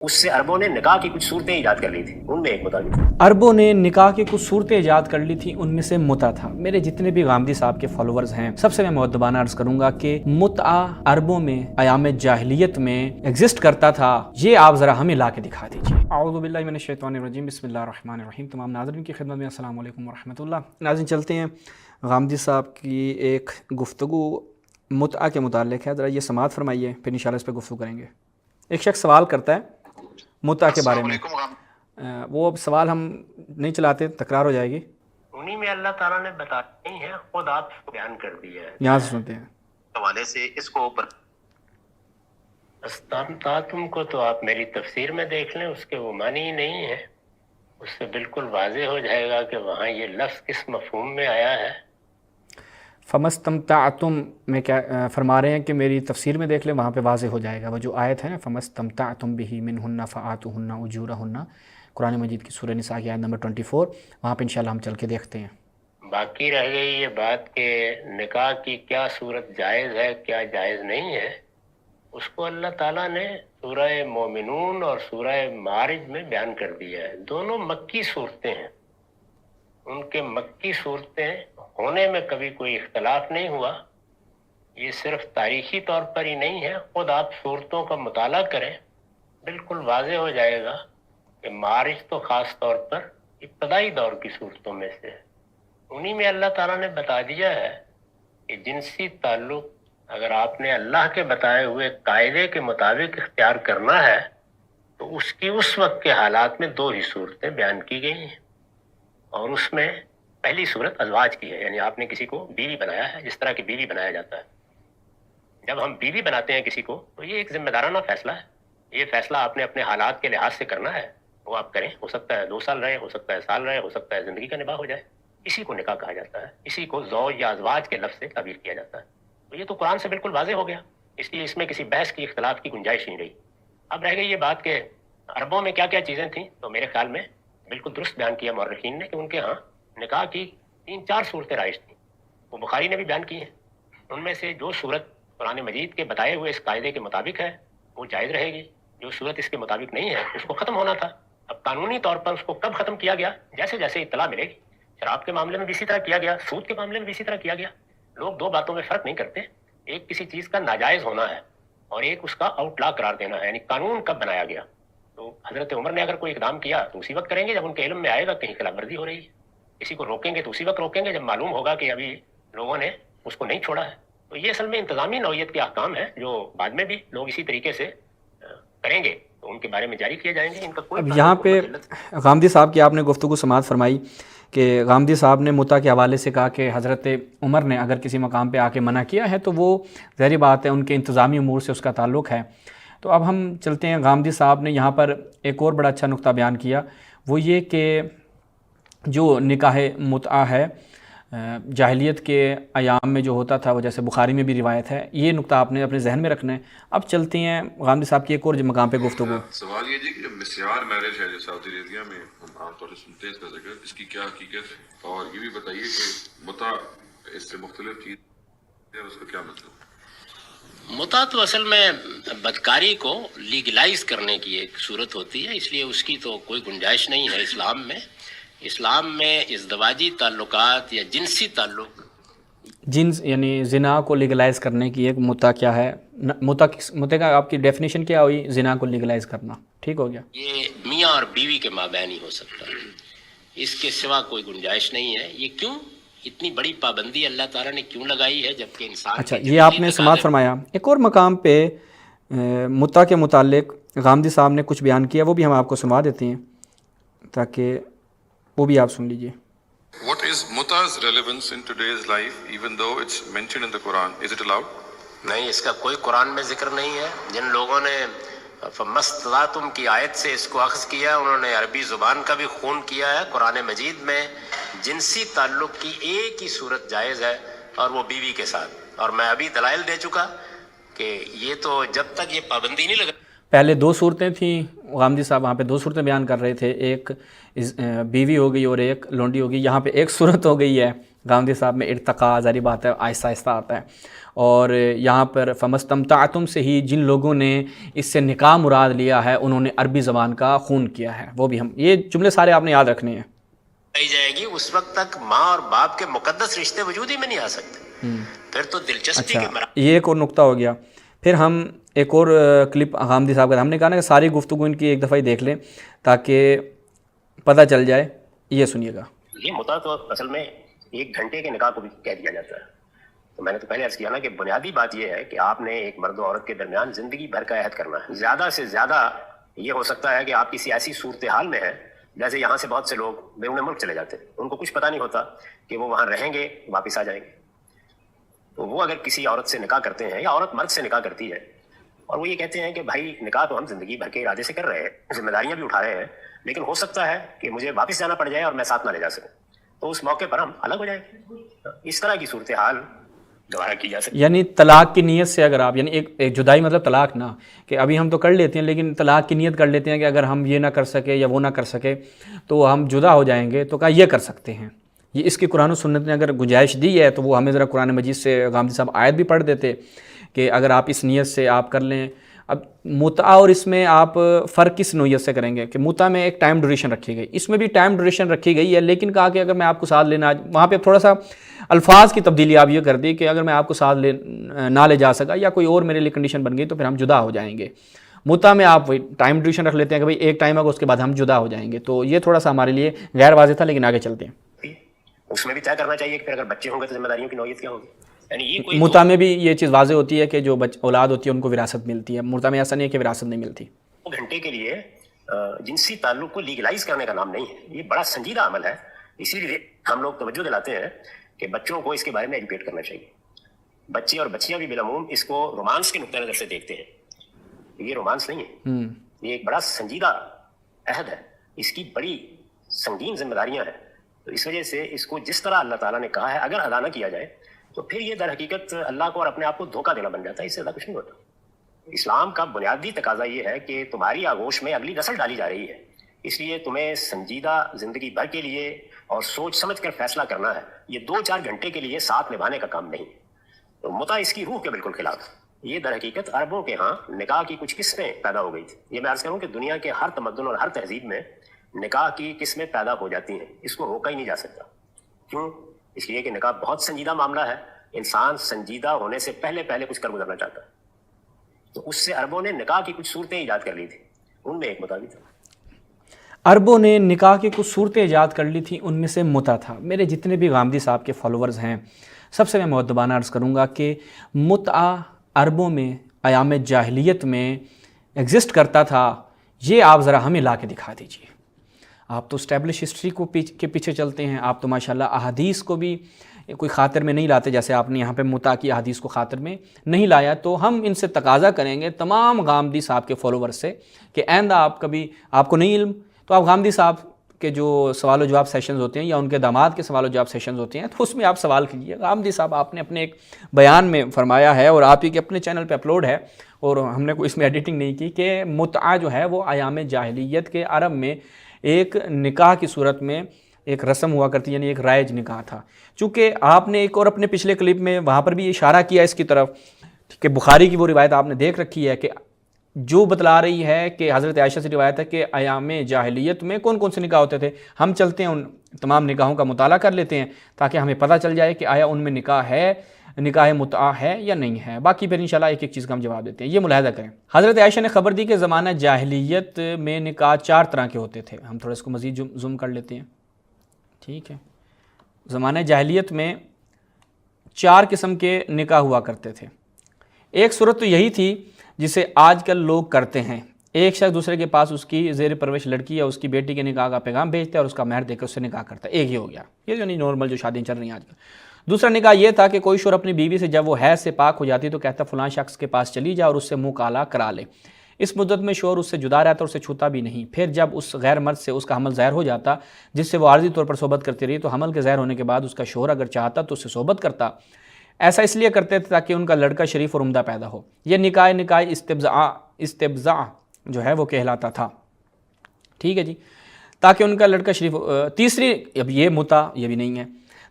اس سے عربوں نے نکاح کی کچھ صورتیں ایجاد کر لی تھی، ان میں ایک متع بھی تھا۔ عربوں نے نکاح کی کچھ صورتیں ایجاد کر لی تھیں، ان میں سے متع تھا۔ میرے جتنے بھی غامدی صاحب کے فالوورز ہیں، سب سے میں مؤدبانہ عرض کروں گا کہ متع عربوں میں ایام جاہلیت میں ایگزسٹ کرتا تھا، یہ آپ ذرا ہمیں لا کے دکھا دیجیے۔ اعوذ باللہ من الشیطان الرجیم، بسم اللہ الرحمن الرحیم۔ تمام ناظرین کی خدمت میں السلام علیکم ورحمۃ اللہ۔ ناظرین چلتے ہیں غامدی صاحب کی ایک گفتگو متع کے متعلق ہے، ذرا یہ سماعت فرمائیے، پھر انشاءاللہ اس پہ گفتگو کریں گے۔ ایک شخص سوال کرتا ہے متع کے بارے میں، وہ سوال ہم نہیں چلاتے، تکرار ہو جائے گی۔ انہی میں اللہ تعالیٰ نے بتا نہیں ہے، خود آپ بیان کر دیا ہے۔ یہاں سے سنتے ہیں حوالے سے اس کو اوپر استمتعتم کو تو آپ میری تفسیر میں دیکھ لیں، اس کے وہ معنی ہی نہیں ہے، اس سے بالکل واضح ہو جائے گا کہ وہاں یہ لفظ کس مفہوم میں آیا ہے۔ فمستمتعتم میں کیا فرما رہے ہیں کہ میری تفسیر میں دیکھ لیں، وہاں پہ واضح ہو جائے گا۔ وہ جو آیت ہے نا، فمستمتعتم بہ منہن فآتوہن اجورہن، قرآن مجید کی سورہ نساء کی آیت نمبر 24، وہاں پہ انشاءاللہ ہم چل کے دیکھتے ہیں۔ باقی رہ گئی یہ بات کہ نکاح کی کیا صورت جائز ہے کیا جائز نہیں ہے، اس کو اللہ تعالیٰ نے سورہ مومنون اور سورہ معارج میں بیان کر دیا ہے۔ دونوں مکی صورتیں ہیں، ان کے مکی صورتیں ہونے میں کبھی کوئی اختلاف نہیں ہوا۔ یہ صرف تاریخی طور پر ہی نہیں ہے، خود آپ صورتوں کا مطالعہ کریں، بالکل واضح ہو جائے گا کہ معارج تو خاص طور پر ابتدائی دور کی صورتوں میں سے ہے۔ انہی میں اللہ تعالیٰ نے بتا دیا ہے کہ جنسی تعلق اگر آپ نے اللہ کے بتائے ہوئے قاعدے کے مطابق اختیار کرنا ہے تو اس کی اس وقت کے حالات میں دو ہی صورتیں بیان کی گئی ہیں، اور اس میں پہلی صورت ازواج کی ہے، یعنی آپ نے کسی کو بیوی بنایا ہے، جس طرح کی بیوی بنایا جاتا ہے۔ جب ہم بیوی بناتے ہیں کسی کو تو یہ ایک ذمہ دارانہ فیصلہ ہے، یہ فیصلہ آپ نے اپنے حالات کے لحاظ سے کرنا ہے، وہ آپ کریں۔ ہو سکتا ہے 2 سال رہے، ہو سکتا ہے سال رہے، ہو سکتا ہے زندگی کا نباہ ہو جائے۔ اسی کو نکاح کہا جاتا ہے، اسی کو زوج یا ازواج کے لفظ سے تعبیر کیا جاتا ہے۔ تو یہ تو قرآن سے بالکل واضح ہو گیا، اس لیے اس میں کسی بحث کی اختلاف کی گنجائش نہیں رہی۔ اب رہ گئی یہ بات کہ عربوں میں کیا کیا چیزیں تھیں، تو میرے خیال میں بالکل درست بیان کیا مورخین نے کہ ان کے ہاں نکاح کی 3-4 صورتیں رائج تھیں، وہ بخاری نے بھی بیان کی ہیں۔ ان میں سے جو صورت قرآن مجید کے بتائے ہوئے اس قاعدے کے مطابق ہے وہ جائز رہے گی، جو صورت اس کے مطابق نہیں ہے اس کو ختم ہونا تھا۔ اب قانونی طور پر اس کو کب ختم کیا گیا، جیسے جیسے اطلاع ملے گی۔ شراب کے معاملے میں بھی اسی طرح کیا گیا، سود کے معاملے میں بھی اسی طرح کیا گیا۔ لوگ 2 باتوں میں فرق نہیں کرتے، ایک کسی چیز کا ناجائز ہونا ہے اور ایک اس کا آؤٹ لا قرار دینا ہے، یعنی قانون کب بنایا گیا۔ تو حضرت عمر نے اگر کوئی اقدام کیا تو اسی وقت کریں گے جب ان کے علم میں آئے گا کہیں خلاف ورزی ہو رہی ہے، کسی کو روکیں گے تو اسی وقت روکیں گے جب معلوم ہوگا کہ ابھی لوگوں نے اس کو نہیں چھوڑا ہے۔ تو یہ اصل میں انتظامی نوعیت کے احکام ہیں جو بعد میں بھی لوگ اسی طریقے سے کریں گے تو ان کے بارے میں جاری کیے جائیں گے۔ ان کا کوئی اب یہاں پہ غامدی صاحب کی آپ نے گفتگو سماعت فرمائی کہ غامدی صاحب نے متع کے حوالے سے کہا کہ حضرت عمر نے اگر کسی مقام پہ آ کے منع کیا ہے تو وہ ظاہری بات ہے ان کے انتظامی امور سے اس کا تعلق ہے۔ تو اب ہم چلتے ہیں، غامدی صاحب نے یہاں پر ایک اور بڑا اچھا نقطہ بیان کیا، وہ یہ کہ جو نکاح متع ہے جاہلیت کے ایام میں جو ہوتا تھا، وہ جیسے بخاری میں بھی روایت ہے، یہ نقطہ آپ نے اپنے ذہن میں رکھنا ہے۔ اب چلتے ہیں غامدی صاحب کی ایک اور مقام پہ گفتگو۔ سوال یہ جی کہ جو مسیار میرج ہے جو سعودی عربیہ میں ہم عام طور سے سنتے ہیں اس کا ذکر، اس کی کیا حقیقت ہے، اور یہ بھی بتائیے کہ متع اس سے مختلف چیز ہے، اس کا کیا مطلب؟ متع تو اصل میں بدکاری کو لیگلائز کرنے کی ایک صورت ہوتی ہے، اس لیے اس کی تو کوئی گنجائش نہیں ہے اسلام میں۔ اسلام میں ازدواجی تعلقات یا جنسی تعلق، جنس یعنی زنا کو لیگلائز کرنے کی ایک متع کیا ہے، متع کا آپ کی ڈیفینیشن کیا ہوئی؟ زنا کو لیگلائز کرنا، ٹھیک ہو گیا۔ یہ میاں اور بیوی کے مابین ہی ہو سکتا ہے، اس کے سوا کوئی گنجائش نہیں ہے۔ یہ کیوں اتنی بڑی پابندی اللہ تعالیٰ نے کیوں لگائی ہے جبکہ انسان اچھا، یہ آپ نے سماعت فرمایا۔ ایک اور مقام پہ متع کے متعلق غامدی صاحب نے کچھ بیان کیا، وہ بھی ہم آپ کو سنوا دیتے ہیں تاکہ وہ بھی آپ سن لیجئے۔ What is muta''s relevance in today's life even though it's mentioned in the Quran? Is it allowed? نہیں، اس کا کوئی قرآن میں ذکر نہیں ہے۔ جن لوگوں نے فَمَسْتَطَعْتُمْ کی آیت سے اس کو اخذ کیا، انہوں نے عربی زبان کا بھی خون کیا ہے۔ قرآن مجید میں جنسی تعلق کی ایک ہی صورت جائز ہے اور وہ بیوی کے ساتھ، اور میں ابھی دلائل دے چکا کہ یہ تو جب تک یہ پابندی نہیں لگا۔ پہلے 2 صورتیں تھیں، غامدی صاحب وہاں پہ 2 صورتیں بیان کر رہے تھے، ایک بیوی ہو گئی اور ایک لونڈی ہو گئی۔ یہاں پہ ایک صورت ہو گئی ہے گامدی صاحب میں ارتقا ظاہری بات ہے آہستہ آہستہ آتا ہے، اور یہاں پر فمستمتعتم سے ہی جن لوگوں نے اس سے نکاح مراد لیا ہے انہوں نے عربی زبان کا خون کیا ہے، وہ بھی ہم یہ جملے سارے آپ نے یاد رکھنے ہیں۔ جائے گی اس وقت تک ماں اور باپ کے مقدس رشتے وجود ہی میں نہیں آ سکتے، پھر تو دلچسپی کے اچھا، یہ ایک اور نقطہ ہو گیا۔ پھر ہم ایک اور کلپ غامدی صاحب کا، ہم نے کہا نا کہ ساری گفتگو ان کی ایک دفعہ ہی دیکھ لیں تاکہ پتہ چل جائے، یہ سنیے گا۔ یہ متع تو اصل میں 1 گھنٹے کے نکاح کو بھی کہہ دیا جاتا ہے۔ تو میں نے تو پہلے عرض کیا نا کہ بنیادی بات یہ ہے کہ آپ نے ایک مرد و عورت کے درمیان زندگی بھر کا عہد کرنا ہے۔ زیادہ سے زیادہ یہ ہو سکتا ہے کہ آپ کسی ایسی صورتحال میں ہیں جیسے یہاں سے بہت سے لوگ بیرون ملک چلے جاتے ہیں، ان کو کچھ پتہ نہیں ہوتا کہ وہ وہاں رہیں گے واپس آ جائیں گے، تو وہ اگر کسی عورت سے نکاح کرتے ہیں یا عورت مرد سے نکاح کرتی ہے اور وہ یہ کہتے ہیں کہ بھائی نکاح تو ہم زندگی بھر کے ارادے سے کر رہے ہیں، ذمہ داریاں بھی اٹھا رہے ہیں، لیکن ہو سکتا ہے کہ مجھے واپس جانا پڑ جائے اور میں ساتھ نہ لے جا سکوں، تو اس موقع پر ہم الگ ہو جائیں گے۔ اس طرح کی صورتحال گوارا کی جا سکتی ہے۔ یعنی طلاق کی نیت سے اگر آپ، یعنی ایک جدائی مطلب طلاق نہ، کہ ابھی ہم تو کر لیتے ہیں لیکن طلاق کی نیت کر لیتے ہیں کہ اگر ہم یہ نہ کر سکے یا وہ نہ کر سکے تو ہم جدا ہو جائیں گے، تو کہا یہ کر سکتے ہیں۔ یہ اس کی قرآن و سنت نے اگر گنجائش دی ہے تو وہ ہمیں ذرا قرآن مجید سے غامدی صاحب آیت بھی پڑھ دیتے کہ اگر آپ اس نیت سے آپ کر لیں۔ اب متع اور اس میں آپ فرق کس نوعیت سے کریں گے کہ متع میں ایک ٹائم ڈیوریشن رکھی گئی، اس میں بھی ٹائم ڈیوریشن رکھی گئی ہے، لیکن کہا کہ اگر میں آپ کو ساتھ لینا، وہاں پہ تھوڑا سا الفاظ کی تبدیلی آپ یہ کر دی کہ اگر میں آپ کو ساتھ نہ لے جا سکا یا کوئی اور میرے لیے کنڈیشن بن گئی تو پھر ہم جدا ہو جائیں گے۔ متع میں آپ وہی ٹائم ڈیوریشن رکھ لیتے ہیں کہ بھئی ایک ٹائم ہوگا اس کے بعد ہم جدا ہو جائیں گے، تو یہ تھوڑا سا ہمارے لیے غیر واضح تھا، لیکن آگے چلتے ہیں۔ اس میں بھی طے کرنا چاہیے کہ پھر اگر بچے ہوں گے تو ذمہ داریوں کی نوعیت کیا ہوگی، یعنی یہ کوئی متع میں بھی یہ چیز واضح ہوتی ہے کہ جو اولاد ہوتی ہے ان کو وراثت ملتی ہے، متع میں ایسا نہیں ہے کہ وراثت نہیں ملتی۔ 2 گھنٹے کے لیے جنسی تعلق کو لیگلائز کرنے کا نام نہیں ہے، یہ بڑا سنجیدہ عمل ہے، اسی لیے ہم لوگ توجہ دلاتے ہیں کہ بچوں کو اس کے بارے میں ایجوکیٹ کرنا چاہیے۔ بچے اور بچیاں بھی بالعموم اس کو رومانس کے نقطہ نظر سے دیکھتے ہیں، یہ رومانس نہیں ہے، یہ ایک بڑا سنجیدہ عہد ہے، اس کی بڑی سنگین ذمہ داریاں ہیں، تو اس وجہ سے اس کو جس طرح اللہ تعالیٰ نے کہا ہے اگر ادا نہ کیا جائے تو پھر یہ در حقیقت اللہ کو اور اپنے آپ کو دھوکہ دینا بن جاتا ہے، اس سے زیادہ کچھ نہیں ہوتا۔ اسلام کا بنیادی تقاضا یہ ہے کہ تمہاری آغوش میں اگلی نسل ڈالی جا رہی ہے، اس لیے تمہیں سنجیدہ زندگی بھر کے لیے اور سوچ سمجھ کر فیصلہ کرنا ہے، یہ 2-4 گھنٹے کے لیے ساتھ نبھانے کا کام نہیں۔ تو متع اس کی روح کے بالکل خلاف، یہ در حقیقت عربوں کے ہاں نکاح کی کچھ قسمیں پیدا ہو گئی تھی۔ یہ میں عرض کروں کہ دنیا کے ہر تمدن اور ہر تہذیب میں نکاح کی قسمیں پیدا ہو جاتی ہیں، اس کو روکا ہی نہیں جا سکتا۔ کیوں؟ اس لیے کہ نکاح بہت سنجیدہ معاملہ ہے، انسان سنجیدہ ہونے سے پہلے کچھ کر گزرنا چاہتا ہے، تو اس سے عربوں نے نکاح کی کچھ صورتیں ایجاد کر لی تھی، ان میں ایک متع بھی تھا۔ عربوں نے نکاح کی کچھ صورتیں ایجاد کر لی تھیں، ان میں سے متع تھا۔ میرے جتنے بھی غامدی صاحب کے فالوورز ہیں سب سے میں مؤدبانہ عرض کروں گا کہ متع عربوں میں ایام جاہلیت میں ایگزسٹ کرتا تھا، یہ آپ ذرا ہمیں لا کے دکھا دیجئے۔ آپ تو اسٹیبلش ہسٹری کے پیچھے چلتے ہیں، آپ تو ماشاءاللہ احادیث کو بھی کوئی خاطر میں نہیں لاتے، جیسے آپ نے یہاں پہ متع کی احادیث کو خاطر میں نہیں لایا، تو ہم ان سے تقاضا کریں گے تمام غامدی صاحب کے فالوور سے کہ آئندہ آپ کو نہیں علم تو آپ غامدی صاحب کے جو سوال و جواب سیشنز ہوتے ہیں یا ان کے داماد کے سوال و جواب سیشنز ہوتے ہیں تو اس میں آپ سوال کیجیے۔ غامدی صاحب آپ نے اپنے ایک بیان میں فرمایا ہے اور آپ ہی کے اپنے چینل پہ اپلوڈ ہے اور ہم نے کوئی اس میں ایڈیٹنگ نہیں کی کہ متع جو ہے وہ ایام جاہلیت کے عرب میں ایک نکاح کی صورت میں ایک رسم ہوا کرتی، یعنی ایک رائج نکاح تھا۔ چونکہ آپ نے ایک اور اپنے پچھلے کلپ میں وہاں پر بھی اشارہ کیا اس کی طرف کہ بخاری کی وہ روایت آپ نے دیکھ رکھی ہے کہ جو بتلا رہی ہے کہ حضرت عائشہ سے روایت ہے کہ ایام جاہلیت میں کون کون سے نکاح ہوتے تھے۔ ہم چلتے ہیں ان تمام نکاحوں کا مطالعہ کر لیتے ہیں تاکہ ہمیں پتہ چل جائے کہ آیا ان میں نکاح متع ہے یا نہیں ہے، باقی پھر انشاءاللہ ایک ایک چیز کا ہم جواب دیتے ہیں۔ یہ ملاحظہ کریں، حضرت عائشہ نے خبر دی کہ زمانہ جاہلیت میں نکاح 4 طرح کے ہوتے تھے۔ ہم تھوڑا اس کو مزید زوم کر لیتے ہیں، ٹھیک ہے۔ زمانہ جاہلیت میں 4 قسم کے نکاح ہوا کرتے تھے۔ ایک صورت تو یہی تھی جسے آج کل لوگ کرتے ہیں، ایک شخص دوسرے کے پاس اس کی زیر پرورش لڑکی یا اس کی بیٹی کے نکاح کا پیغام بھیجتا ہے اور اس کا مہر دے کر اس سے نکاح کرتا ہے، ایک ہی ہو گیا، یہ جو نہیں نارمل جو شادیاں چل رہی ہیں آج کل۔ دوسرا نکاح یہ تھا کہ کوئی شوہر اپنی بیوی سے جب وہ حیض سے پاک ہو جاتی تو کہتا فلاں شخص کے پاس چلی جا اور اس سے منہ کالا کرا لے، اس مدت میں شوہر اس سے جدا رہتا اور اسے چھوتا بھی نہیں، پھر جب اس غیر مرد سے اس کا حمل ظاہر ہو جاتا جس سے وہ عارضی طور پر صحبت کرتی رہی تو حمل کے ظاہر ہونے کے بعد اس کا شوہر اگر چاہتا تو اس سے صحبت کرتا، ایسا اس لیے کرتے تھے تاکہ ان کا لڑکا شریف اور عمدہ پیدا ہو۔ یہ نکاح استبضاع جو ہے وہ کہلاتا تھا، ٹھیک ہے جی، تاکہ ان کا لڑکا شریف۔ تیسری، اب یہ متع یہ بھی نہیں ہے،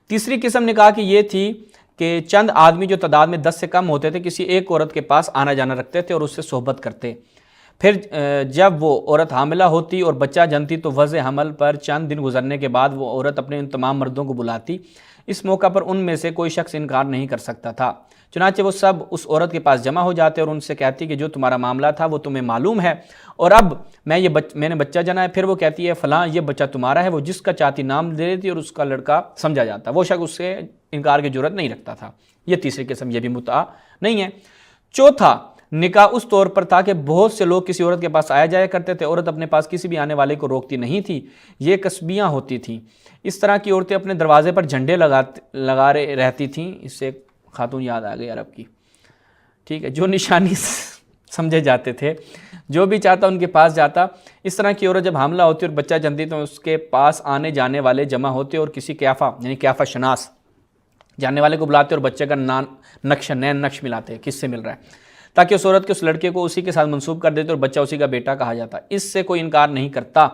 تیسری قسم نکاح کی یہ تھی کہ چند آدمی جو تعداد میں 10 سے کم ہوتے تھے کسی ایک عورت کے پاس آنا جانا رکھتے تھے اور اس سے صحبت کرتے، پھر جب وہ عورت حاملہ ہوتی اور بچہ جنتی تو وضع حمل پر چند دن گزرنے کے بعد وہ عورت اپنے ان تمام مردوں کو بلاتی۔ اس موقع پر ان میں سے کوئی شخص انکار نہیں کر سکتا تھا، چنانچہ وہ سب اس عورت کے پاس جمع ہو جاتے اور ان سے کہتی کہ جو تمہارا معاملہ تھا وہ تمہیں معلوم ہے اور اب میں نے بچہ جنا ہے۔ پھر وہ کہتی ہے فلاں یہ بچہ تمہارا ہے، وہ جس کا چاہتی نام دے دیتی اور اس کا لڑکا سمجھا جاتا، وہ شخص اس سے انکار کی جرت نہیں رکھتا تھا۔ یہ تیسری قسم، یہ بھی متعہ نہیں ہے۔ چوتھا نکاح اس طور پر تھا کہ بہت سے لوگ کسی عورت کے پاس آیا جایا کرتے تھے، عورت اپنے پاس کسی بھی آنے والے کو روکتی نہیں تھی، یہ کسبیاں ہوتی تھیں۔ اس طرح کی عورتیں اپنے دروازے پر جھنڈے لگا رہتی تھیں، اس سے خاتون یاد آ گئی عرب کی، ٹھیک ہے، جو نشانی سمجھے جاتے تھے، جو بھی چاہتا ان کے پاس جاتا۔ اس طرح کی عورت جب حاملہ ہوتی اور بچہ جنتی تو اس کے پاس آنے جانے والے جمع ہوتے اور کسی قیافہ یعنی قیافہ شناس جاننے والے کو بلاتے اور بچے کا نین نقش ملاتے کس سے مل رہا ہے، تاکہ اس عورت کے اس لڑکے کو اسی کے ساتھ منسوب کر دیتے اور بچہ اسی کا بیٹا کہا جاتا۔ اس سے کوئی انکار نہیں کرتا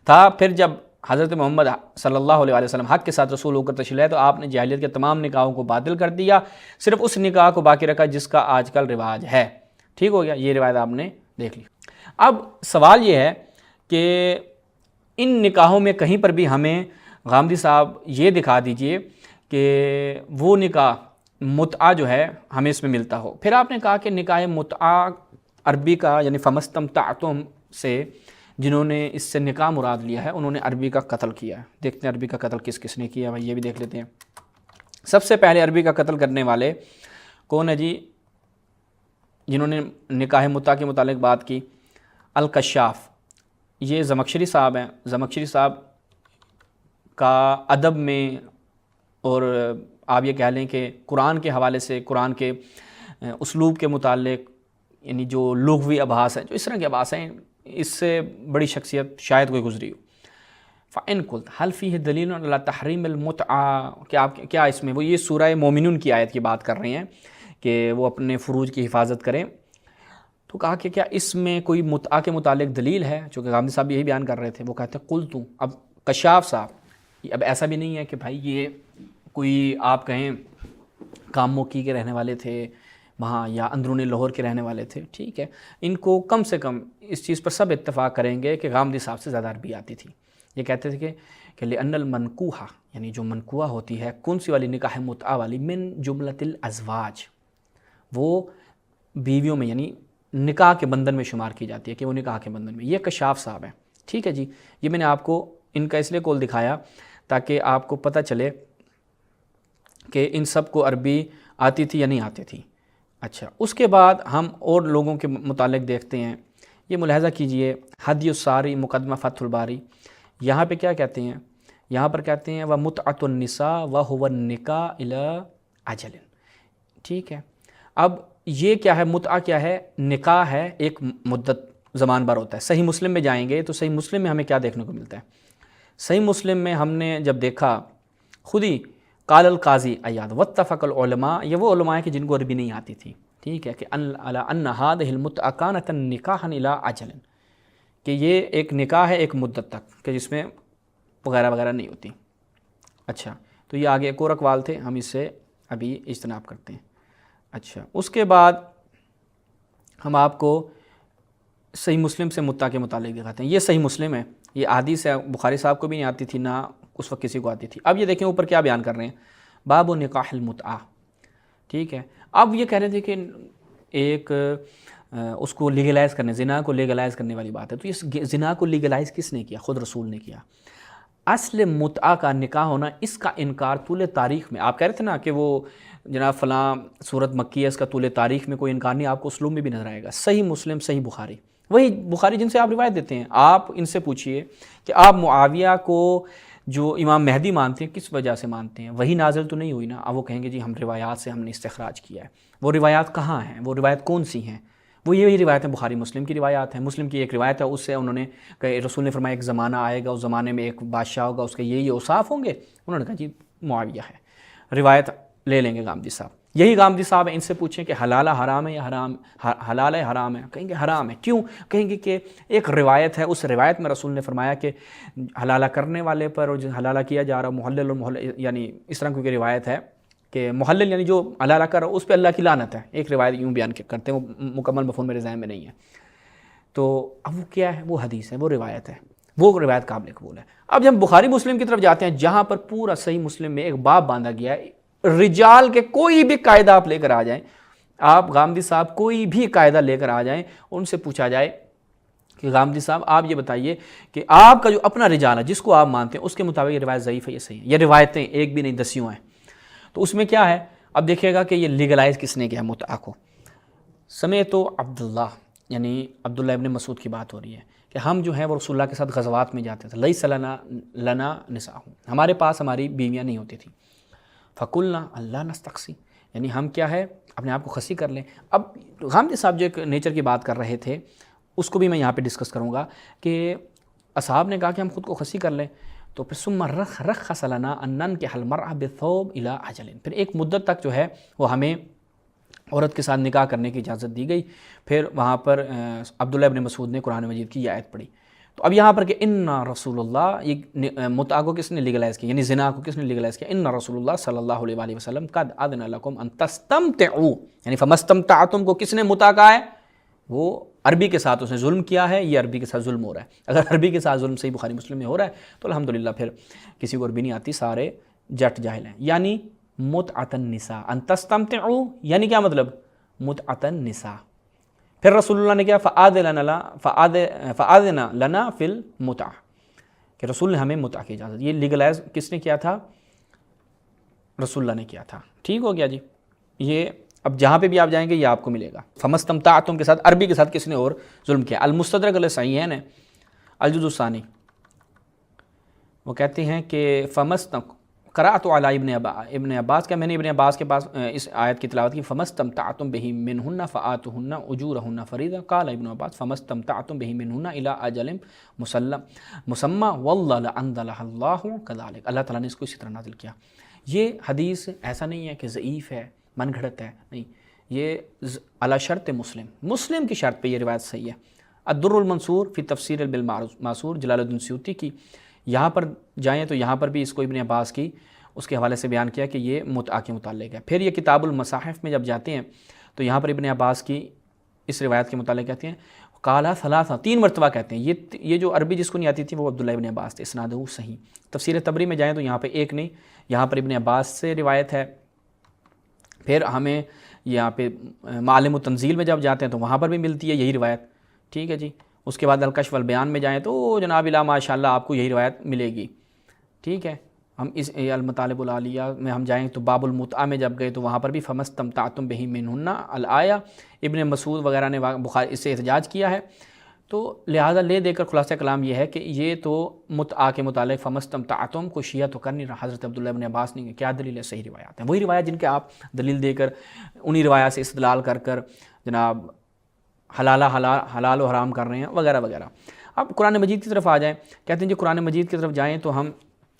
تھا۔ پھر جب حضرت محمد صلی اللہ علیہ وسلم حق کے ساتھ رسول ہو کر تشریف لائے تو آپ نے جاہلیت کے تمام نکاحوں کو باطل کر دیا، صرف اس نکاح کو باقی رکھا جس کا آج کل رواج ہے۔ ٹھیک ہو گیا، یہ روایت آپ نے دیکھ لی۔ اب سوال یہ ہے کہ ان نکاحوں میں کہیں پر بھی ہمیں غامدی صاحب یہ دکھا دیجئے کہ وہ نکاح متعہ جو ہے ہمیں اس میں ملتا ہو۔ پھر آپ نے کہا کہ نکاح متعہ عربی کا یعنی فمستمتعتم سے جنہوں نے اس سے نکاح مراد لیا ہے انہوں نے عربی کا قتل کیا ہے۔ دیکھتے ہیں عربی کا قتل کس کس نے کیا ہے، یہ بھی دیکھ لیتے ہیں۔ سب سے پہلے عربی کا قتل کرنے والے کون ہے جی؟ جنہوں نے نکاح متعہ کے متعلق بات کی، الکشاف، یہ زمخشری صاحب ہیں۔ زمخشری صاحب کا ادب میں اور آپ یہ کہہ لیں کہ قرآن کے حوالے سے، قرآن کے اسلوب کے متعلق یعنی جو لغوی ابحاث ہیں، جو اس طرح کے ابحاث ہیں، اس سے بڑی شخصیت شاید کوئی گزری ہو۔ فَإِن قُلْتَ هَلْ فِيهِ دَلِيلٌ عَلَى تَحْرِيمِ الْمُتْعَةِ کیا اس میں وہ یہ سورہ مومنون کی آیت کی بات کر رہے ہیں کہ وہ اپنے فروج کی حفاظت کریں، تو کہا کہ کیا اس میں کوئی متعہ کے متعلق دلیل ہے؟ چونکہ غامدی صاحب یہی بیان کر رہے تھے، وہ کہتے ہیں قُلْتُ، اب کشاف صاحب اب ایسا بھی نہیں ہے کہ بھائی یہ کوئی آپ کہیں کاموکی کے رہنے والے تھے وہاں یا اندرون لاہور کے رہنے والے تھے، ٹھیک ہے، ان کو کم سے کم اس چیز پر سب اتفاق کریں گے کہ غامدی صاحب سے زیادہ عربی آتی تھی۔ یہ کہتے تھے کہ لأن المنکوحہ یعنی جو منکوحہ ہوتی ہے، کون سی والی نکاح متعہ والی، من جملۃ الازواج، وہ بیویوں میں یعنی نکاح کے بندھن میں شمار کی جاتی ہے کہ وہ نکاح کے بندھن میں۔ یہ کشاف صاحب ہیں، ٹھیک ہے جی۔ یہ میں نے آپ کو ان کا اس لیے کول دکھایا تاکہ آپ کو پتہ چلے کہ ان سب کو عربی آتی تھی یا نہیں آتی تھی۔ اچھا، اس کے بعد ہم اور لوگوں کے متعلق دیکھتے ہیں۔ یہ ملاحظہ کیجئے، ہدی الساری مقدمہ فتح الباری، یہاں پہ کیا کہتے ہیں؟ یہاں پر کہتے ہیں وَمُتْعَةُ النِّسَاءِ وَهُوَ النِّكَاحُ إِلَىٰ أَجَلٍ، ٹھیک ہے۔ اب یہ کیا ہے؟ متعہ کیا ہے؟ نکاح ہے، ایک مدت زمان بھر ہوتا ہے۔ صحیح مسلم میں جائیں گے تو صحیح مسلم میں ہمیں کیا دیکھنے کو ملتا ہے؟ صحیح مسلم میں ہم نے جب دیکھا خود ہی قال القاضی عیاض واتفق العلماء، یہ وہ علماء ہیں کہ جن کو عربی نہیں آتی تھی، ٹھیک ہے، کہ ان هذه المتعة كانت نکاحا الى اجل، کہ یہ ایک نکاح ہے ایک مدت تک کہ جس میں وغیرہ وغیرہ نہیں ہوتی۔ اچھا، تو یہ آگے ایک اور اقوال تھے، ہم اس سے ابھی اجتناب کرتے ہیں۔ اچھا، اس کے بعد ہم آپ کو صحیح مسلم سے متعہ کے متعلق دکھاتے ہیں۔ یہ صحیح مسلم ہے، یہ احادیث ہے، بخاری صاحب کو بھی نہیں آتی تھی، نہ اس وقت کسی کو آتی تھی۔ اب یہ دیکھیں اوپر کیا بیان کر رہے ہیں، باب نکاح المتعہ، ٹھیک ہے۔ اب یہ کہہ رہے تھے کہ ایک اس کو لیگلائز کرنے، زنا کو لیگلائز کرنے والی بات ہے، تو یہ زنا کو لیگلائز کس نے کیا؟ خود رسول نے کیا۔ اصل متعہ کا نکاح ہونا، اس کا انکار طول تاریخ میں، آپ کہہ رہے تھے نا کہ وہ جناب فلاں صورت مکی ہے، اس کا طول تاریخ میں کوئی انکار نہیں، آپ کو اسلوب میں بھی نظر آئے گا۔ صحیح مسلم، صحیح بخاری، وہی بخاری جن سے آپ روایت دیتے ہیں، آپ ان سے پوچھئے کہ آپ معاویہ کو جو امام مہدی مانتے ہیں کس وجہ سے مانتے ہیں؟ وہی نازل تو نہیں ہوئی نا؟ اب وہ کہیں گے جی ہم روایات سے ہم نے استخراج کیا ہے۔ وہ روایات کہاں ہیں؟ وہ روایت کون سی ہیں؟ وہ یہی روایتیں بخاری مسلم کی روایات ہیں۔ مسلم کی ایک روایت ہے، اس سے انہوں نے کہ رسول نے فرمایا ایک زمانہ آئے گا، اس زمانے میں ایک بادشاہ ہوگا، اس کے یہ اوصاف ہوں گے، انہوں نے کہا جی معاویہ ہے، روایت لے لیں گے غامدی صاحب۔ یہی غامدی صاحب ہیں، ان سے پوچھیں کہ حلال حرام ہے یا حلال ہے حرام ہے، کہیں گے حرام ہے۔ کیوں؟ کہیں گے کہ ایک روایت ہے، اس روایت میں رسول نے فرمایا کہ حلالہ کرنے والے پر اور جو حلالہ کیا جا رہا محلل اور محلل، یعنی اس طرح کی روایت ہے کہ محلل یعنی جو حلالہ کر رہا اس پہ اللہ کی لعنت ہے، ایک روایت یوں بیان کرتے ہیں، وہ مکمل مفہوم میرے ذہن میں نہیں ہے۔ تو اب وہ کیا ہے؟ وہ حدیث ہے، وہ روایت ہے، وہ روایت قابل قبول ہے۔ اب جب بخاری مسلم کی طرف جاتے ہیں جہاں پر پورا صحیح مسلم میں ایک باب باندھا گیا ہے، رجال کے کوئی بھی قاعدہ آپ لے کر آ جائیں، آپ غامدی صاحب کوئی بھی قاعدہ لے کر آ جائیں، ان سے پوچھا جائے کہ غامدی صاحب آپ یہ بتائیے کہ آپ کا جو اپنا رجال ہے جس کو آپ مانتے ہیں اس کے مطابق یہ روایت ضعیف ہے یا صحیح ہے؟ یہ روایتیں ایک بھی نہیں دسیوں ہیں۔ تو اس میں کیا ہے؟ اب دیکھیے گا کہ یہ لیگلائز کس نے کیا متعہ کو۔ سمیت عبداللہ، یعنی عبداللہ ابن مسعود کی بات ہو رہی ہے کہ ہم جو ہیں وہ رسول اللہ کے ساتھ غزوات میں جاتے تھے، لیس لنا نساء، ہمارے پاس ہماری بیویاں نہیں ہوتی تھیں، فقلنا اللہ نستقسی، یعنی ہم کیا ہے اپنے آپ کو خسی کر لیں۔ اب غامدی صاحب جو ایک نیچر کی بات کر رہے تھے اس کو بھی میں یہاں پہ ڈسکس کروں گا کہ اصحاب نے کہا کہ ہم خود کو خسی کر لیں، تو پھر ثم رخص لنا ان ننکح المرأة بالثوب الى اجل، پھر ایک مدت تک جو ہے وہ ہمیں عورت کے ساتھ نکاح کرنے کی اجازت دی گئی۔ پھر وہاں پر عبداللہ ابن مسعود نے قرآن مجید کی یہ آیت پڑھی۔ تو اب یہاں پر کہ ان رسول اللہ، یہ متعہ کو کس نے لیگلائز کیا، یعنی زنا کو کس نے لیگلائز کیا؟ ان رسول اللہ صلی اللہ علیہ وآلہ وسلم قد اذن لکم ان تستمتعوا، یعنی فمستمتعتم کو کس نے متعہ کہا ہے؟ وہ عربی کے ساتھ اس نے ظلم کیا ہے، یہ عربی کے ساتھ ظلم ہو رہا ہے۔ اگر عربی کے ساتھ ظلم صحیح بخاری مسلم میں ہو رہا ہے تو الحمدللہ پھر کسی کو عربی نہیں آتی، سارے جٹ جاہل ہیں۔ یعنی متعۃ النساء ان تستمتعوا، یعنی کیا مطلب؟ متعۃ النساء۔ پھر رسول اللہ نے کیا؟ فآذن لنا فی المتعہ، کہ رسول نے ہمیں متعہ کی اجازت، یہ لیگلائز کس نے کیا تھا؟ رسول اللہ نے کیا تھا۔ ٹھیک ہو گیا جی، یہ اب جہاں پہ بھی آپ جائیں گے یہ آپ کو ملے گا۔ فمستمتعتم کے ساتھ عربی کے ساتھ کس نے اور ظلم کیا؟ المستدرک للصحیحین الجزء الثانی، وہ کہتے ہیں کہ قرأت علی ابن عباس، کہ میں نے ابن عباس کے پاس اس آیت کی تلاوت کی، فمستمتعتم بہ منہن فآتوہن اجورہن فریضہ، قال ابن عباس فمستمتعتم بہ منہن الی اجل مسمى واللہ لانزلہ اللہ کذالک، اللہ تعالیٰ نے اس کو اسی طرح نازل کیا۔ یہ حدیث ایسا نہیں ہے کہ ضعیف ہے، من گھڑت ہے، نہیں، یہ علی شرط مسلم کی شرط پہ یہ روایت صحیح ہے۔ الدر المنصور فی تفسیر بالمعصور، جلال الدین سیوطی کی، یہاں پر جائیں تو یہاں پر بھی اس کو ابن عباس کی اس کے حوالے سے بیان کیا کہ یہ متعہ کے متعلق ہے۔ پھر یہ کتاب المصاحف میں جب جاتے ہیں تو یہاں پر ابن عباس کی اس روایت کے متعلق کہتے ہیں قالا ثلاثہ، 3 مرتبہ کہتے ہیں۔ یہ جو عربی جس کو نہیں آتی تھی وہ عبداللہ ابن عباس تھے، اسنادہ صحیح۔ تفسیر تبری میں جائیں تو یہاں پہ ایک نہیں، یہاں پر ابن عباس سے روایت ہے۔ پھر ہمیں یہاں پہ معالم التنزیل میں جب جاتے ہیں تو وہاں پر بھی ملتی ہے یہی روایت، ٹھیک ہے جی۔ اس کے بعد الکشف والبیان میں جائیں تو جناب الا ماشاء اللہ آپ کو یہی روایت ملے گی، ٹھیک ہے۔ ہم اس المطالب العالیہ میں ہم جائیں تو باب المتعہ میں جب گئے تو وہاں پر بھی فمستمتعتم بہ منہن الآیہ، ابن مسعود وغیرہ نے بخاری اس سے احتجاج کیا ہے۔ تو لہٰذا لے دے کر خلاصہ کلام یہ ہے کہ یہ تو متعہ کے متعلق فمستمتعتم کو شیعہ تو کر نہیں رہا، حضرت عبداللہ ابن عباس نے کیا دلیل ہے؟ صحیح روایات ہیں، وہی روایات جن کے آپ دلیل دے کر انہی روایات سے استدلال کر کر جناب حلال و حرام کر رہے ہیں وغیرہ وغیرہ۔ اب قرآن مجید کی طرف آ جائیں، کہتے ہیں جی قرآن مجید کی طرف جائیں تو ہم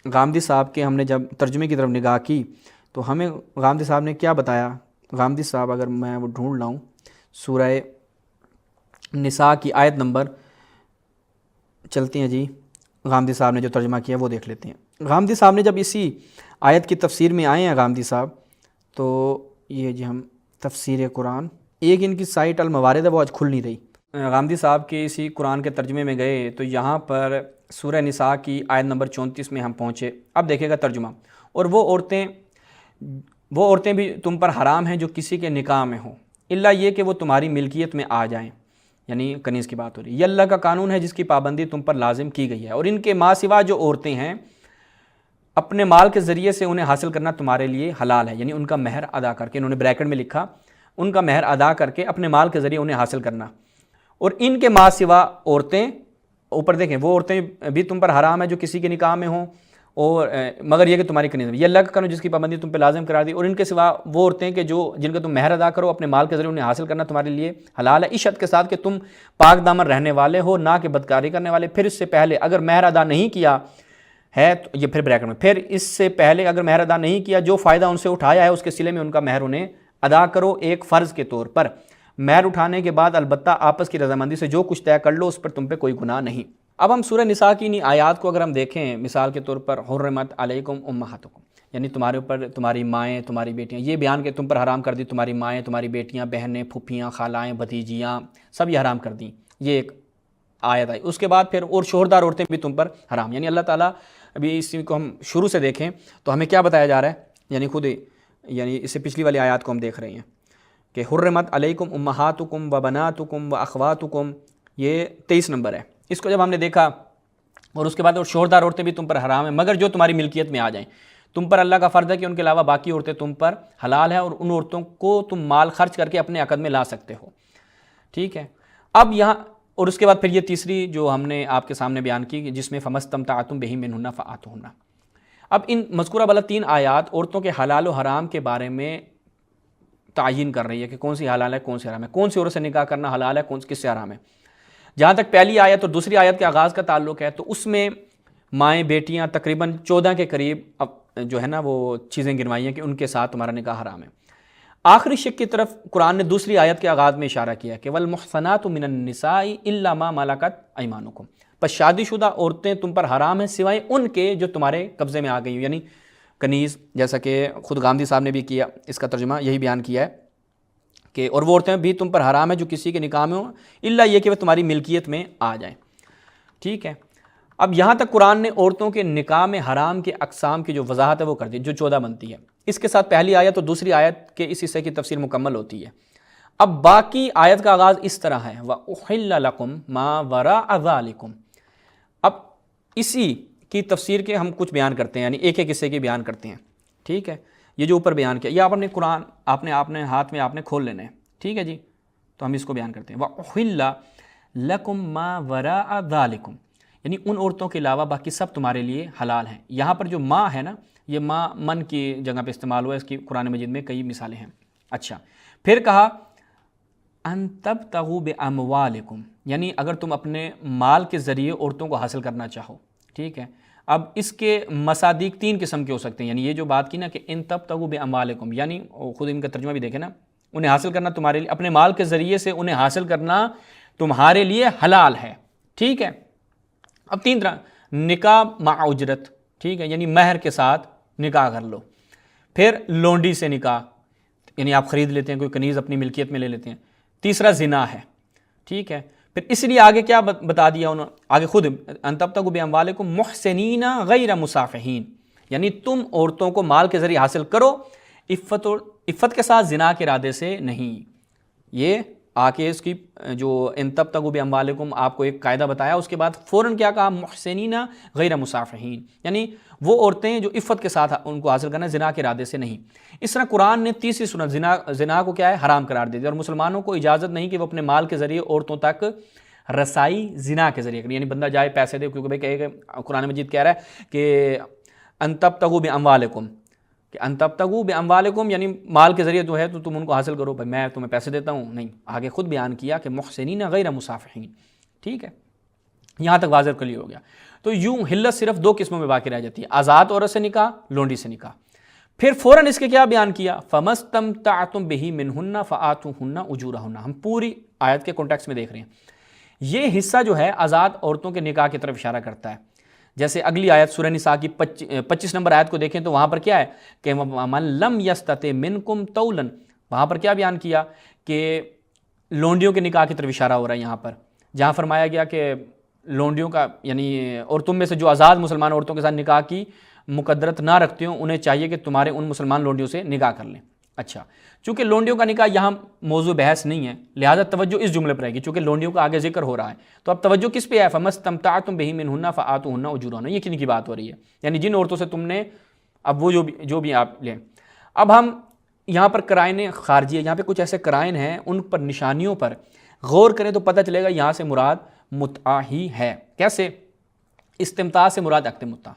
غامدی صاحب کے ہم نے جب ترجمے کی طرف نگاہ کی تو ہمیں غامدی صاحب نے کیا بتایا؟ غامدی صاحب اگر میں وہ ڈھونڈ لاؤں، سورہ نساء کی آیت نمبر چلتے ہیں جی، غامدی صاحب نے جو ترجمہ کیا وہ دیکھ لیتے ہیں۔ غامدی صاحب نے جب اسی آیت کی تفسیر میں آئے ہیں غامدی صاحب، تو یہ جی ہم تفسیر قرآن، ایک ان کی سائٹ الموارد ہے وہ آج کھل نہیں رہی، غامدی صاحب کے اسی قرآن کے ترجمے میں گئے تو یہاں پر سورہ نساء کی آیت نمبر 34 میں ہم پہنچے۔ اب دیکھے گا ترجمہ، اور وہ عورتیں بھی تم پر حرام ہیں جو کسی کے نکاح میں ہوں، الا یہ کہ وہ تمہاری ملکیت میں آ جائیں، یعنی کنیز کی بات ہو رہی ہے۔ یہ اللہ کا قانون ہے جس کی پابندی تم پر لازم کی گئی ہے، اور ان کے ماں سوا جو عورتیں ہیں اپنے مال کے ذریعے سے انہیں حاصل کرنا تمہارے لیے حلال ہے، یعنی ان کا مہر ادا کر کے، انہوں نے بریکٹ میں لکھا ان کا مہر ادا کر کے اپنے مال کے ذریعے انہیں حاصل کرنا۔ اور ان کے ماں سوا عورتیں، اوپر دیکھیں، وہ عورتیں بھی تم پر حرام ہے جو کسی کے نکاح میں ہوں، اور مگر یہ کہ تمہاری کنیز میں، یہ اللہ کا قانون جس کی پابندی تم پہ لازم کرا دی، اور ان کے سوا وہ عورتیں کہ جن کا تم مہر ادا کرو اپنے مال کے ذریعے انہیں حاصل کرنا تمہارے لیے حلال ہے، اس شرط کے ساتھ کہ تم پاک دامن رہنے والے ہو، نہ کہ بدکاری کرنے والے۔ پھر اس سے پہلے اگر مہر ادا نہیں کیا ہے تو یہ پھر بریکٹ میں، پھر اس سے پہلے اگر مہر ادا نہیں کیا، جو فائدہ ان سے اٹھایا ہے اس کے صلے میں ان کا مہر انہیں ادا کرو ایک فرض کے طور پر۔ مہر اٹھانے کے بعد البتہ آپس کی رضامندی سے جو کچھ طے کر لو اس پر تم پہ کوئی گناہ نہیں۔ اب ہم سورہ نساء کی انہی آیات کو اگر ہم دیکھیں، مثال کے طور پر حرمت علیکم امہاتکم، یعنی تمہارے اوپر تمہاری مائیں، تمہاری بیٹیاں، یہ بیان کہ تم پر حرام کر دی تمہاری مائیں، تمہاری بیٹیاں، بہنیں، پھپھیاں، خالائیں، بھتیجیاں، سب یہ حرام کر دیں، یہ ایک آیت آئی۔ اس کے بعد پھر اور شوہردار عورتیں بھی تم پر حرام، یعنی اللہ تعالیٰ ابھی اس کو ہم شروع سے دیکھیں تو ہمیں کیا بتایا جا رہا ہے، یعنی خود یعنی اس سے پچھلی والی آیات کو ہم دیکھ رہے ہیں کہ حرمت علیکم امہاتکم و بناتکم و اخواتکم، یہ 23 نمبر ہے۔ اس کو جب ہم نے دیکھا اور اس کے بعد اور شوہردار عورتیں بھی تم پر حرام ہیں مگر جو تمہاری ملکیت میں آ جائیں، تم پر اللہ کا فرض ہے کہ ان کے علاوہ باقی عورتیں تم پر حلال ہیں اور ان عورتوں کو تم مال خرچ کر کے اپنے عقد میں لا سکتے ہو، ٹھیک ہے۔ اب یہاں اور اس کے بعد پھر یہ تیسری جو ہم نے آپ کے سامنے بیان کی جس میں فمستمتعتم بہ منہن فآتوہن۔ اب ان مذکورہ والا 3 آیات عورتوں کے حلال و حرام کے بارے میں تعین کر رہی ہے کہ کون سی حلال ہے کون سی حرام ہے، کون سی عورت سے نکاح کرنا حلال ہے کون کس سے حرام ہے۔ جہاں تک پہلی آیت اور دوسری آیت کے آغاز کا تعلق ہے تو اس میں مائیں، بیٹیاں تقریباً 14 کے قریب جو ہے نا وہ چیزیں گنوائی ہیں کہ ان کے ساتھ تمہارا نکاح حرام ہے۔ آخری شق کی طرف قرآن نے دوسری آیت کے آغاز میں اشارہ کیا کہ والمحصنات من النساء الا ما ملکت ایمانکم، پس شادی شدہ عورتیں تم پر حرام ہیں سوائے ان کے جو تمہارے قبضے میں آ گئی ہوں، یعنی کنیز، جیسا کہ خود غامدی صاحب نے بھی کیا، اس کا ترجمہ یہی بیان کیا ہے کہ اور وہ عورتیں بھی تم پر حرام ہیں جو کسی کے نکاح میں ہوں الا یہ کہ وہ تمہاری ملکیت میں آ جائیں، ٹھیک ہے۔ اب یہاں تک قرآن نے عورتوں کے نکاح میں حرام کے اقسام کی جو وضاحت ہے وہ کر دی جو 14 بنتی ہے۔ اس کے ساتھ پہلی آیت اور دوسری آیت کے اس حصے کی تفسیر مکمل ہوتی ہے۔ اب باقی آیت کا آغاز اس طرح ہے وَأُحِلَّ لَكُمْ مَا وَرَاءَ ذَلِكُمْ۔ اب اسی کی تفسیر کے ہم کچھ بیان کرتے ہیں، یعنی ایک ایک حصے کی بیان کرتے ہیں، ٹھیک ہے۔ یہ جو اوپر بیان کیا یہ آپ اپنے قرآن آپ نے ہاتھ میں آپ نے کھول لینا ہے، ٹھیک ہے جی۔ تو ہم اس کو بیان کرتے ہیں وَأُحِلَّ لَكُمْ مَا وَرَاءَ ذَلِكُمْ، یعنی ان عورتوں کے علاوہ باقی سب تمہارے لیے حلال ہیں۔ یہاں پر جو ماں ہے نا، یہ ماں من کی جگہ پہ استعمال ہوا ہے، اس کی قرآن مجید میں کئی مثالیں ہیں۔ اچھا، پھر کہا ان تبتغوا باموالکم، یعنی اگر تم اپنے مال کے ذریعے عورتوں کو حاصل کرنا چاہو، ٹھیک ہے۔ اب اس کے مصادیق 3 قسم کے ہو سکتے ہیں، یعنی یہ جو بات کی نا کہ ان تبتغوا باموالکم، یعنی خود ان کا ترجمہ بھی دیکھیں نا، انہیں حاصل کرنا تمہارے لیے، اپنے مال کے ذریعے سے انہیں حاصل کرنا تمہارے لیے حلال ہے، ٹھیک ہے۔ اب 3 طرح، نکاح مع اجرت، ٹھیک ہے، یعنی مہر کے ساتھ نکاح کر لو۔ پھر لونڈی سے نکاح، یعنی آپ خرید لیتے ہیں، کوئی کنیز اپنی ملکیت میں لے لیتے ہیں۔ تیسرا زنا ہے، ٹھیک ہے۔ پھر اس لیے آگے کیا بتا دیا انہوں نے، آگے خود ان تبتغوا باموالکم محسنین غیر مسافحین، یعنی تم عورتوں کو مال کے ذریعے حاصل کرو عفت کے ساتھ، زنا کے ارادے سے نہیں۔ یہ آکے اس کی جو ان تبتغوا باموالکم آپ کو ایک قاعدہ بتایا، اس کے بعد فوراً کیا کہا محسنین غیر مسافحین، یعنی وہ عورتیں جو عفت کے ساتھ ان کو حاصل کرنا ہے، زنا کے ارادے سے نہیں۔ اس طرح قرآن نے تیسری صورت زنا کو کیا ہے حرام قرار دے دیا، اور مسلمانوں کو اجازت نہیں کہ وہ اپنے مال کے ذریعے عورتوں تک رسائی زنا کے ذریعے کریں، یعنی بندہ جائے پیسے دے، کیونکہ بھائی کہے کہ قرآن مجید کہہ رہا ہے کہ ان تبتغوا باموالکم، کہ ان تبتغوا باموالکم یعنی مال کے ذریعے تو ہے تو تم ان کو حاصل کرو، بھائی میں تمہیں پیسے دیتا ہوں، نہیں، آگے خود بیان کیا کہ محسنین غیر مسافحین، ٹھیک ہے۔ یہاں تک واضح کلیئر ہو گیا۔ تو یوں حلت صرف 2 قسموں میں باقی رہ جاتی ہے، آزاد عورت سے نکاح، لونڈی سے نکاح۔ پھر فوراً اس کے کیا بیان کیا فمستمتعتم بہ منہن فآتوہن اجورہن، ہم پوری آیت کے کانٹیکسٹ میں دیکھ رہے ہیں۔ یہ حصہ جو ہے آزاد عورتوں کے نکاح کی طرف اشارہ کرتا ہے۔ جیسے اگلی آیت سورہ نساء کی 25 نمبر آیت کو دیکھیں تو وہاں پر کیا ہے کہ من لم یستطع منکم طولا، وہاں پر کیا بیان کیا کہ لونڈیوں کے نکاح کی طرف اشارہ ہو رہا ہے یہاں پر، جہاں فرمایا گیا کہ لونڈیوں کا یعنی اور تم میں سے جو آزاد مسلمان عورتوں کے ساتھ نکاح کی مقدرت نہ رکھتے ہوں انہیں چاہیے کہ تمہارے ان مسلمان لونڈیوں سے نکاح کر لیں۔ اچھا، چونکہ لونڈیوں کا نکاح یہاں موضوع بحث نہیں ہے، لہٰذا توجہ اس جملے پر رہے گی، چونکہ لونڈیوں کا آگے ذکر ہو رہا ہے، تو اب توجہ کس پہ ہے فمستمتعتم بہ منہن فآتوہن اجورہن، یہ کن کی بات ہو رہی ہے، یعنی جن عورتوں سے تم نے اب وہ جو بھی آپ لیں۔ اب ہم یہاں پر قرائن خارجی، یہاں پہ کچھ ایسے قرائن ہیں، ان پر نشانیوں پر غور کریں تو پتہ چلے گا یہاں سے مراد متعہ ہی ہے۔ کیسے؟ استمتاع سے مراد عقد متعہ،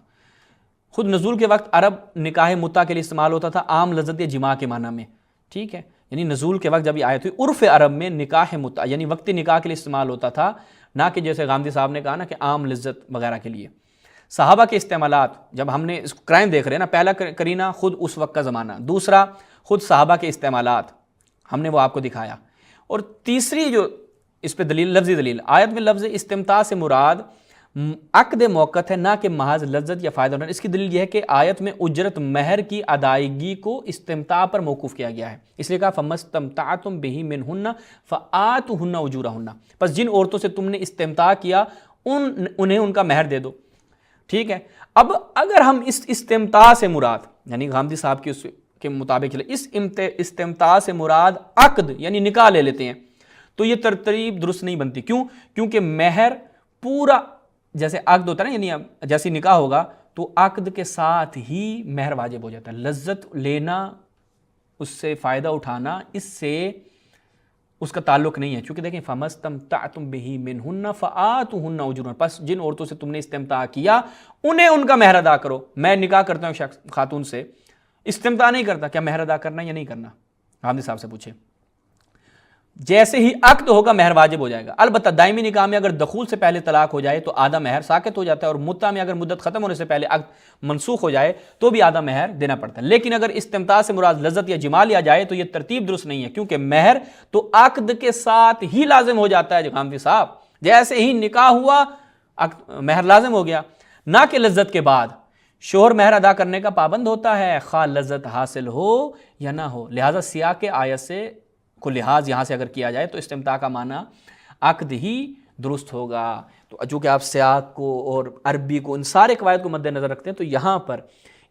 خود نزول کے وقت عرب نکاح متعہ کے لیے استعمال ہوتا تھا عام لذت جماع کے معنی میں، ٹھیک ہے، یعنی نزول کے وقت جب یہ آیت ہوئی عرف عرب میں نکاح متعہ یعنی وقتی نکاح کے لیے استعمال ہوتا تھا، نہ کہ جیسے غامدی صاحب نے کہا نا کہ عام لذت وغیرہ کے لیے۔ صحابہ کے استعمالات، جب ہم نے اس کرائم دیکھ رہے ہیں نا، پہلا کرینہ خود اس وقت کا زمانہ، دوسرا خود صحابہ کے استعمالات، ہم نے وہ آپ کو دکھایا، اور تیسری جو اس پہ دلیل، لفظی دلیل، آیت میں لفظ استمتاع سے مراد عقد موقت ہے، نہ کہ محض لذت یا فائدہ اٹھانا۔ اس کی دلیل یہ ہے کہ آیت میں اجرت مہر کی ادائیگی کو استمتاع پر موقوف کیا گیا ہے، اس لیے کہا فَمَسْتَمْتَعْتُمْ بِهِ مِنْهُنَّ فَآتُوهُنَّ أُجُورَهُنَّ، پس جن عورتوں سے تم نے استمتاع کیا انہیں ان کا مہر دے دو، ٹھیک ہے۔ اب اگر ہم اس استمتاع سے مراد، یعنی غامدی صاحب کی اس کے مطابق اس استمتاع سے مراد عقد یعنی نکاح لے لیتے ہیں تو یہ ترتیب درست نہیں بنتی۔ کیوں؟ کیونکہ مہر پورا جیسے عقد ہوتا ہے نا، یعنی جیسی نکاح ہوگا تو عقد کے ساتھ ہی مہر واجب ہو جاتا ہے، لذت لینا، اس سے فائدہ اٹھانا، اس سے اس کا تعلق نہیں ہے، چونکہ دیکھیں فَمَسْتَمْتَعْتُمْ بِهِ مِنْهُنَّ فَآتُوهُنَّ أُجُورَهُنَّ، پس جن عورتوں سے تم نے استمتاع کیا انہیں ان کا مہر ادا کرو۔ میں نکاح کرتا ہوں شخص خاتون سے، استمتاع نہیں کرتا، کیا مہر ادا کرنا یا نہیں کرنا؟ غامدی صاحب سے پوچھیں۔ جیسے ہی عقد ہوگا مہر واجب ہو جائے گا، البتہ دائمی نکاح میں اگر دخول سے پہلے طلاق ہو جائے تو آدھا مہر ساقط ہو جاتا ہے، اور متع میں اگر مدت ختم ہونے سے پہلے عقد منسوخ ہو جائے تو بھی آدھا مہر دینا پڑتا ہے۔ لیکن اگر استمتاع سے مراد لذت یا جماع لیا جائے تو یہ ترتیب درست نہیں ہے، کیونکہ مہر تو عقد کے ساتھ ہی لازم ہو جاتا ہے غامدی صاحب، جیسے ہی نکاح ہوا مہر لازم ہو گیا، نہ کہ لذت کے بعد۔ شوہر مہر ادا کرنے کا پابند ہوتا ہے خواہ لذت حاصل ہو یا نہ ہو، لہٰذا سیاق آیت سے کو لحاظ یہاں سے اگر کیا جائے تو استمتاع کا معنی عقد ہی درست ہوگا۔ تو چونکہ آپ سیاق کو اور عربی کو ان سارے قواعد کو مد نظر رکھتے ہیں تو یہاں پر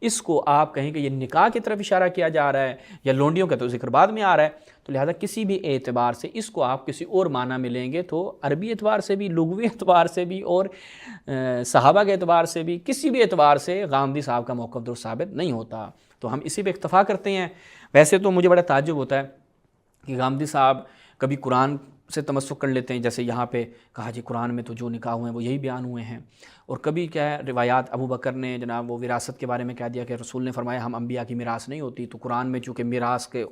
اس کو آپ کہیں کہ یہ نکاح کی طرف اشارہ کیا جا رہا ہے یا لونڈیوں کا تو ذکر بعد میں آ رہا ہے، تو لہٰذا کسی بھی اعتبار سے اس کو آپ کسی اور معنی میں لیں گے تو عربی اعتبار سے بھی، لغوی اعتبار سے بھی، اور صحابہ کے اعتبار سے بھی، کسی بھی اعتبار سے غامدی صاحب کا موقف درست ثابت نہیں ہوتا، تو ہم اسی پہ اکتفا کرتے ہیں۔ ویسے تو مجھے بڑا تعجب ہوتا ہے کہ غامدی صاحب کبھی قرآن سے تمسک کر لیتے ہیں، جیسے یہاں پہ کہا جی قرآن میں تو جو نکاح ہوئے ہیں وہ یہی بیان ہوئے ہیں، اور کبھی کیا ہے روایات ابو بکر نے جناب وہ وراثت کے بارے میں کہہ دیا کہ رسول نے فرمایا ہم انبیاء کی میراث نہیں ہوتی، تو قرآن میں چونکہ میراث کے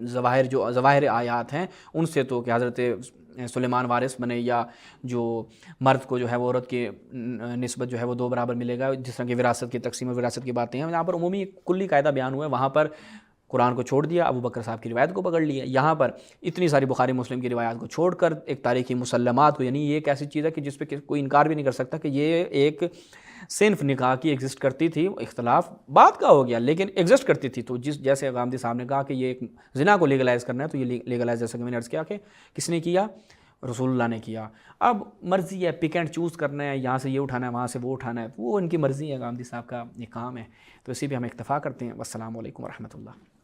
ظواہر آیات ہیں ان سے تو کہ حضرت سلیمان وارث بنے یا جو مرد کو جو ہے وہ عورت کی نسبت جو ہے وہ 2 برابر ملے گا، جس طرح کی وراثت کی تقسیم اور وراثت کی باتیں ہیں، یہاں پر عمومی کلی قاعدہ بیان ہوا ہے، وہاں پر قرآن کو چھوڑ دیا، ابو بکر صاحب کی روایت کو پکڑ لیا، یہاں پر اتنی ساری بخاری مسلم کی روایات کو چھوڑ کر ایک تاریخی مسلمات کو، یعنی یہ ایک ایسی چیز ہے کہ جس پہ کوئی انکار بھی نہیں کر سکتا کہ یہ ایک صنف نکاح کی ایگزسٹ کرتی تھی، اختلاف بات کا ہو گیا لیکن ایگزسٹ کرتی تھی، تو جیسے غامدی صاحب نے کہا کہ یہ ایک زنا کو لیگلائز کرنا ہے تو یہ لیگلائز جیسا کہ میں نے عرض کیا کہ کس نے کیا؟ رسول اللہ نے کیا۔ اب مرضی ہے پک اینڈ چوز کرنا ہے، یہاں سے یہ اٹھانا ہے وہاں سے وہ اٹھانا ہے، وہ ان کی مرضی ہے، غامدی صاحب کا یہ کام ہے، تو اسی پہ ہم اکتفا کرتے ہیں۔ والسلام علیکم ورحمۃ اللہ۔